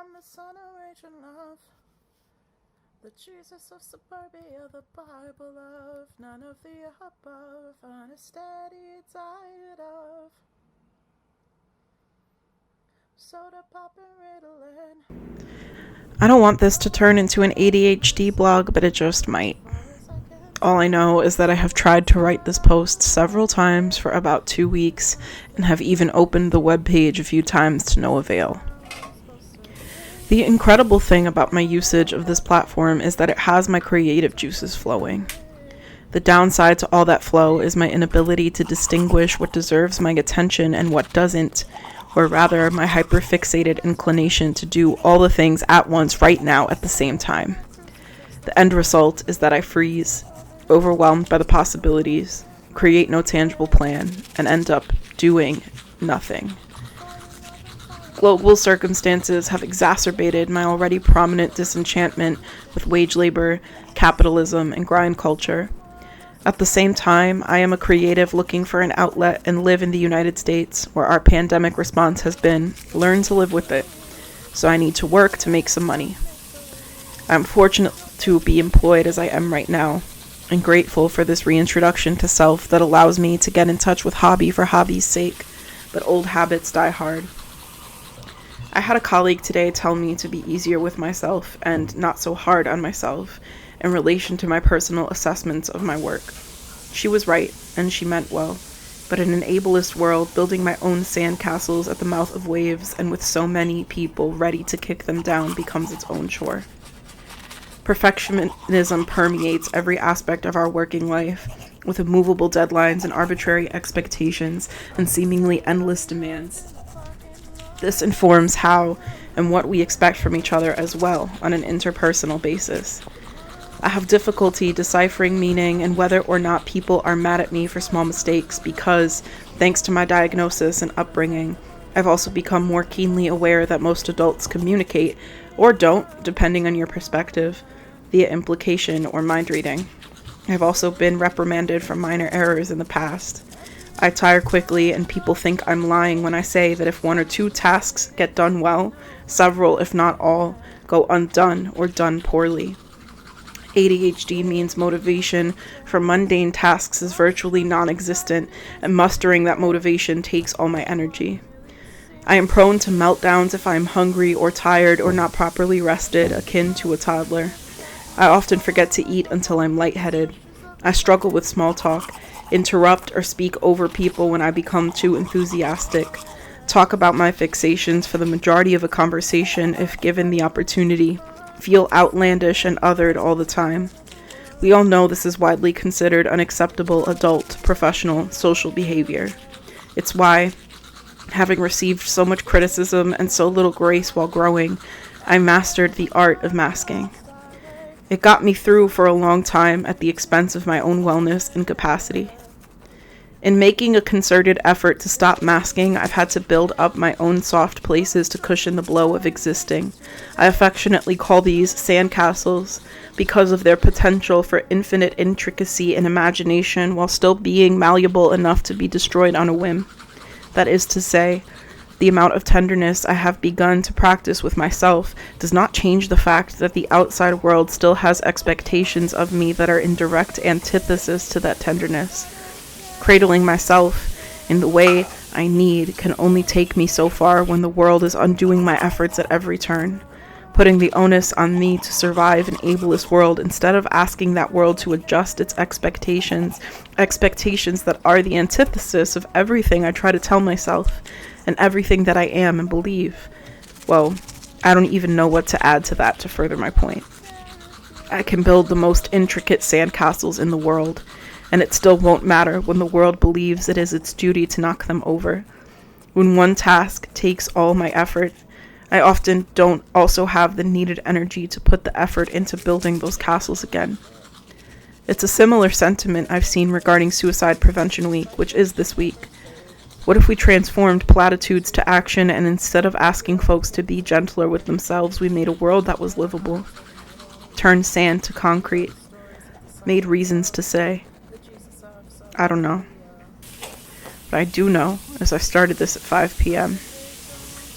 I'm the son of rage and love, the Jesus of suburbia, the Bible of none of the above, on a steady diet of soda pop and Ritalin. I don't want this to turn into an ADHD blog, but it just might. All I know is that I have tried to write this post several times for about 2 weeks and have even opened the webpage a few times to no avail. The incredible thing about my usage of this platform is that it has my creative juices flowing. The downside to all that flow is my inability to distinguish what deserves my attention and what doesn't, or rather my hyperfixated inclination to do all the things at once right now at the same time. The end result is that I freeze, overwhelmed by the possibilities, create no tangible plan, and end up doing nothing. Global circumstances have exacerbated my already prominent disenchantment with wage labor, capitalism, and grind culture. At the same time, I am a creative looking for an outlet and live in the United States, where our pandemic response has been, learn to live with it. So I need to work to make some money. I'm fortunate to be employed as I am right now, and grateful for this reintroduction to self that allows me to get in touch with hobby for hobby's sake, but old habits die hard. I had a colleague today tell me to be easier with myself and not so hard on myself in relation to my personal assessments of my work. She was right, and she meant well, but in an ableist world, building my own sandcastles at the mouth of waves and with so many people ready to kick them down becomes its own chore. Perfectionism permeates every aspect of our working life, with immovable deadlines and arbitrary expectations and seemingly endless demands. This informs how and what we expect from each other as well on an interpersonal basis. I have difficulty deciphering meaning and whether or not people are mad at me for small mistakes because, thanks to my diagnosis and upbringing, I've also become more keenly aware that most adults communicate, or don't, depending on your perspective, via implication or mind reading. I've also been reprimanded for minor errors in the past. I tire quickly, and people think I'm lying when I say that if 1 or 2 tasks get done well, several, if not all, go undone or done poorly. ADHD means motivation for mundane tasks is virtually non-existent, and mustering that motivation takes all my energy. I am prone to meltdowns if I am hungry or tired or not properly rested, akin to a toddler. I often forget to eat until I'm lightheaded. I struggle with small talk, interrupt or speak over people when I become too enthusiastic, talk about my fixations for the majority of a conversation if given the opportunity, feel outlandish and othered all the time. We all know this is widely considered unacceptable adult, professional, social behavior. It's why, having received so much criticism and so little grace while growing, I mastered the art of masking. It got me through for a long time at the expense of my own wellness and capacity. In making a concerted effort to stop masking, I've had to build up my own soft places to cushion the blow of existing. I affectionately call these sandcastles because of their potential for infinite intricacy and imagination while still being malleable enough to be destroyed on a whim. That is to say, the amount of tenderness I have begun to practice with myself does not change the fact that the outside world still has expectations of me that are in direct antithesis to that tenderness. Cradling myself in the way I need can only take me so far when the world is undoing my efforts at every turn, putting the onus on me to survive an ableist world instead of asking that world to adjust its expectations that are the antithesis of everything I try to tell myself and everything that I am and believe. Well, I don't even know what to add to that to further my point. I can build the most intricate sandcastles in the world, and it still won't matter when the world believes it is its duty to knock them over. When one task takes all my effort, I often don't also have the needed energy to put the effort into building those castles again. It's a similar sentiment I've seen regarding Suicide Prevention Week, which is this week. What if we transformed platitudes to action, and instead of asking folks to be gentler with themselves, we made a world that was livable, turned sand to concrete, made reasons to say? I don't know. But I do know, as I started this at 5 p.m.,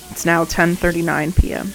it's now 10:39 p.m.